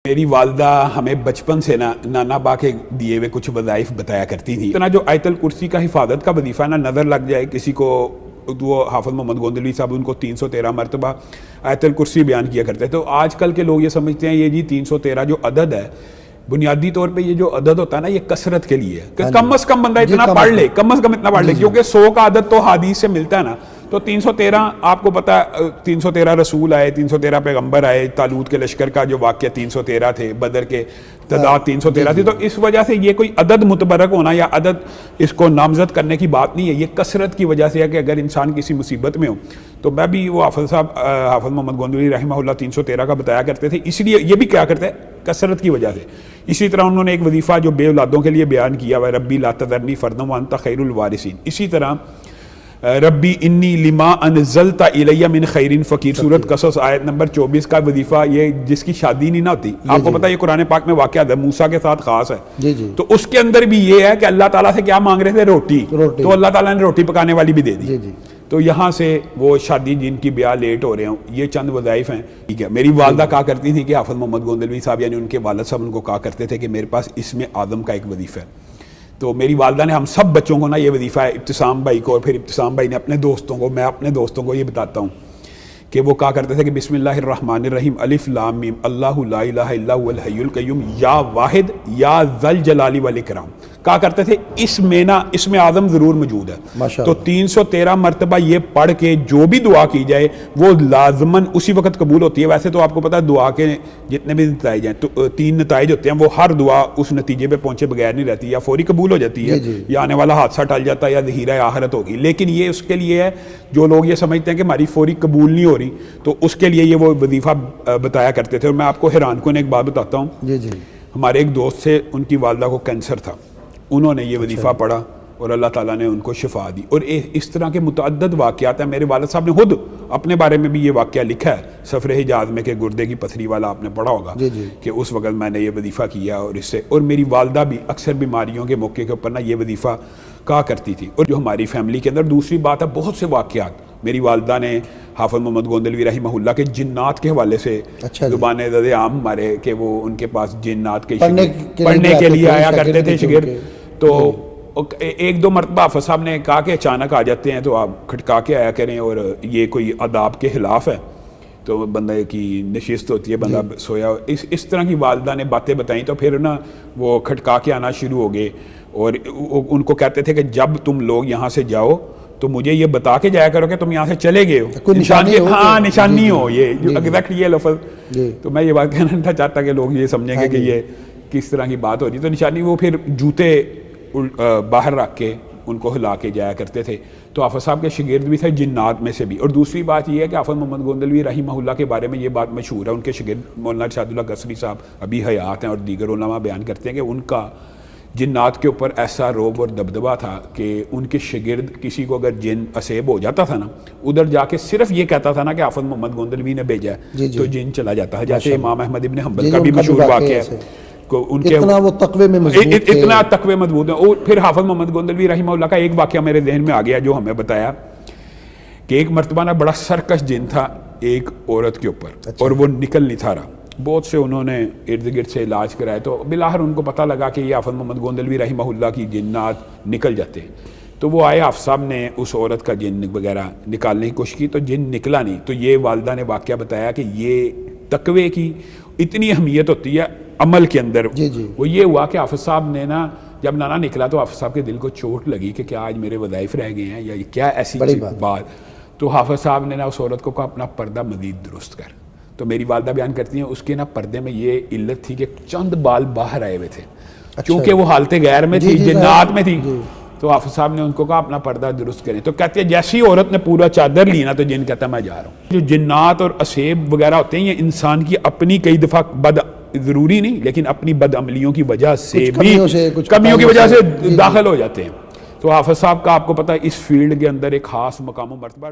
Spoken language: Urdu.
میری والدہ ہمیں بچپن سے نانا با کے دیے ہوئے کچھ وظائف بتایا کرتی تھی. اتنا جو آیت الکرسی کا حفاظت کا وظیفہ نا نظر لگ جائے کسی کو، وہ حافظ محمد گوندلوی صاحب ان کو 313 مرتبہ آیت الکرسی بیان کیا کرتے ہیں. تو آج کل کے لوگ یہ سمجھتے ہیں یہ جی 313 جو عدد ہے، بنیادی طور پہ یہ جو عدد ہوتا ہے نا یہ کثرت کے لیے ہے کہ کم از کم بندہ اتنا پڑھ لے، کم از کم اتنا پڑھ لے، کیونکہ 100 کا عدد تو حدیث سے ملتا ہے نا. تو 313 آپ کو پتا 313 رسول آئے، 313 پیغمبر آئے، طالوت کے لشکر کا جو واقعہ 313 تھے، بدر کے تعداد 313 تھی. تو اس وجہ سے یہ کوئی عدد متبرک ہونا یا عدد اس کو نامزد کرنے کی بات نہیں ہے، یہ کثرت کی وجہ سے ہے کہ اگر انسان کسی مصیبت میں ہو. تو میں بھی وہ حافظ محمد گوندلوی رحمہ اللہ 313 کا بتایا کرتے تھے، اس لیے یہ بھی کیا کرتے ہیں کثرت کی وجہ سے. اسی طرح انہوں نے ایک وظیفہ جو بے اولادوں کے لیے بیان کیا ہوا ہے، ربی لا تذرنی فردا وانت خیر الوارثین. اسی طرح ربی انی لما انزلت الی من خیر فقیر، سورۃ قصص آیت نمبر 24 کا وظیفہ، یہ جس کی شادی نہیں نہ ہوتی، آپ کو پتہ یہ قرآن پاک میں واقعہ ہے، موسیٰ کے ساتھ خاص ہے. تو اس کے اندر بھی یہ ہے کہ اللہ تعالیٰ سے کیا مانگ رہے تھے؟ روٹی. تو اللہ تعالیٰ نے روٹی پکانے والی بھی دے دی. تو یہاں سے وہ شادی جن کی بیاہ لیٹ ہو رہے ہوں، یہ چند وظائف ہیں. ٹھیک ہے، میری والدہ کہا کرتی تھی کہ حافظ محمد گوندلوی صاحب یعنی ان کے والد صاحب ان کو کہا کرتے تھے کہ میرے پاس اسم اعظم کا ایک وظیفہ ہے. تو میری والدہ نے ہم سب بچوں کو نا یہ وظیفہ ہے، ابتسام بھائی کو، اور پھر ابتسام بھائی نے اپنے دوستوں کو، میں اپنے دوستوں کو یہ بتاتا ہوں کہ وہ کہا کرتے تھے کہ بسم اللہ الرحمن الرحیم الف لام میم اللہ لا الہ الا هو الحی القیوم یا واحد یا ذل جلال والاکرام. کہا کرتے تھے اس میں نا اسم اعظم ضرور موجود ہے. تو 313 مرتبہ یہ پڑھ کے جو بھی دعا کی جائے وہ لازماً اسی وقت قبول ہوتی ہے. ویسے تو آپ کو پتہ ہے دعا کے جتنے بھی نتائج ہیں تو 3 نتائج ہوتے ہیں، وہ ہر دعا اس نتیجے پہ پہنچے بغیر نہیں رہتی، یا فوری قبول ہو جاتی ہے یا آنے والا حادثہ ٹل جاتا ہے یا ذخیرہ آخرت ہوگی. لیکن یہ اس کے لیے ہے جو لوگ یہ سمجھتے ہیں کہ ہماری فوری قبول نہیں ہو رہی، تو اس کے لیے یہ وہ وظیفہ بتایا کرتے تھے. اور میں آپ کو حیران کن ایک بات بتاتا ہوں. ہمارے ایک دوست سے ان کی والدہ کو کینسر تھا، انہوں نے یہ وظیفہ پڑھا اور اللہ تعالیٰ نے ان کو شفا دی. اور اس طرح کے متعدد واقعات ہیں. میرے والد صاحب نے خود اپنے بارے میں بھی یہ واقعہ لکھا ہے سفر حجاز میں کہ گردے کی پتھری والا آپ نے پڑھا ہوگا کہ اس وقت میں نے یہ وظیفہ کیا اور اس سے. اور میری والدہ بھی اکثر بیماریوں کے موقع کے اوپر نا یہ وظیفہ کہا کرتی تھی. اور جو ہماری فیملی کے اندر دوسری بات ہے، بہت سے واقعات میری والدہ نے حافظ محمد گوندلوی رحمہ اللہ کے جنات کے حوالے سے زبان زد عام ہمارے کہ وہ ان کے پاس جنات کے پڑھنے کے لیے آیا کرتے تھے شاگرد. تو ایک دو مرتبہ حافظ صاحب نے کہا کہ اچانک آ جاتے ہیں تو آپ کھٹکا کے آیا کریں، اور یہ کوئی آداب کے خلاف ہے. تو بندے کی نشست ہوتی ہے، بندہ سویا. اس طرح کی والدہ نے باتیں بتائیں تو پھر نا وہ کھٹکا کے آنا شروع ہو گئے. اور ان کو کہتے تھے کہ جب تم لوگ یہاں سے جاؤ تو مجھے یہ بتا کے جایا کرو کہ تم یہاں سے چلے گئے ہو، ہاں نشانی ہو یہ ایگزیکٹلی یہ لفظ. تو میں یہ بات کہنا نہیں چاہتا کہ لوگ یہ سمجھیں گے کہ یہ کس طرح کی بات ہو رہی. تو نشانی وہ پھر جوتے باہر رکھ کے ان کو ہلا کے جایا کرتے تھے. تو حافظ صاحب کے شاگرد بھی تھے جنات میں سے بھی. اور دوسری بات یہ ہے کہ حافظ محمد گوندلوی رحمہ اللہ کے بارے میں یہ بات مشہور ہے، ان کے شاگرد مولانا ارشاد اللہ قصری صاحب ابھی حیات ہیں اور دیگر علماء بیان کرتے ہیں کہ ان کا جنات کے اوپر ایسا روب اور دبدبہ تھا کہ ان کے شاگرد کسی کو اگر جن اسیب ہو جاتا تھا نا، ادھر جا کے صرف یہ کہتا تھا نا کہ حافظ محمد گوندلوی نے بھیجا ہے تو جن چلا جاتا ہے. جیسے امام احمد ابن حنبل کا بھی مشہور واقعہ ہے، ان کے اتنا وہ تقوی میں مضبوط ہیں. اور پھر حافظ محمد گوندلوی رحمہ اللہ کا ایک واقعہ میرے ذہن میں آ گیا جو ہمیں بتایا کہ ایک مرتبہ نا بڑا سرکش جن تھا ایک عورت کے اوپر، اور وہ نکل نہیں تھا رہا. بہت سے انہوں نے ارد گرد سے علاج کرائے تو بالآخر ان کو پتہ لگا کہ یہ حافظ محمد گوندلوی رحمہ اللہ کی جنات نکل جاتے ہیں. تو وہ آئے، حافظ صاحب نے اس عورت کا جن وغیرہ نکالنے کی کوشش کی تو جن نکلا نہیں. تو یہ والدہ نے واقعہ بتایا کہ یہ تقوی کی اتنی اہمیت ہوتی ہے عمل کے اندر. وہ یہ ہوا کہ حافظ صاحب نے نا جب نانا نکلا تو حافظ صاحب کے دل کو چوٹ لگی کہ کیا آج میرے وظائف رہ گئے ہیں یا کیا ایسی بات. تو حافظ صاحب نے نا اس عورت کو کہا اپنا پردہ مزید درست کر. تو میری والدہ بیان کرتی ہیں اس کے نا پردے میں یہ علت تھی کہ چند بال باہر آئے ہوئے تھے، کیونکہ وہ حالت غیر میں تھی، جنات میں تھی. تو حافظ صاحب نے ان کو کہا اپنا پردہ درست کریں. تو کہتے ہیں جیسی عورت نے پورا چادر لی نا تو جن کہتا میں جا رہا ہوں. جو جنات اور اسیب وغیرہ ہوتے ہیں یہ انسان کی اپنی کئی دفعہ ضروری نہیں لیکن اپنی بد عملیوں کی وجہ سے بھی کمیوں کی وجہ سے داخل ہو جاتے ہیں. تو حافظ صاحب کا آپ کو پتہ ہے اس فیلڈ کے اندر ایک خاص مقام و مرتبہ.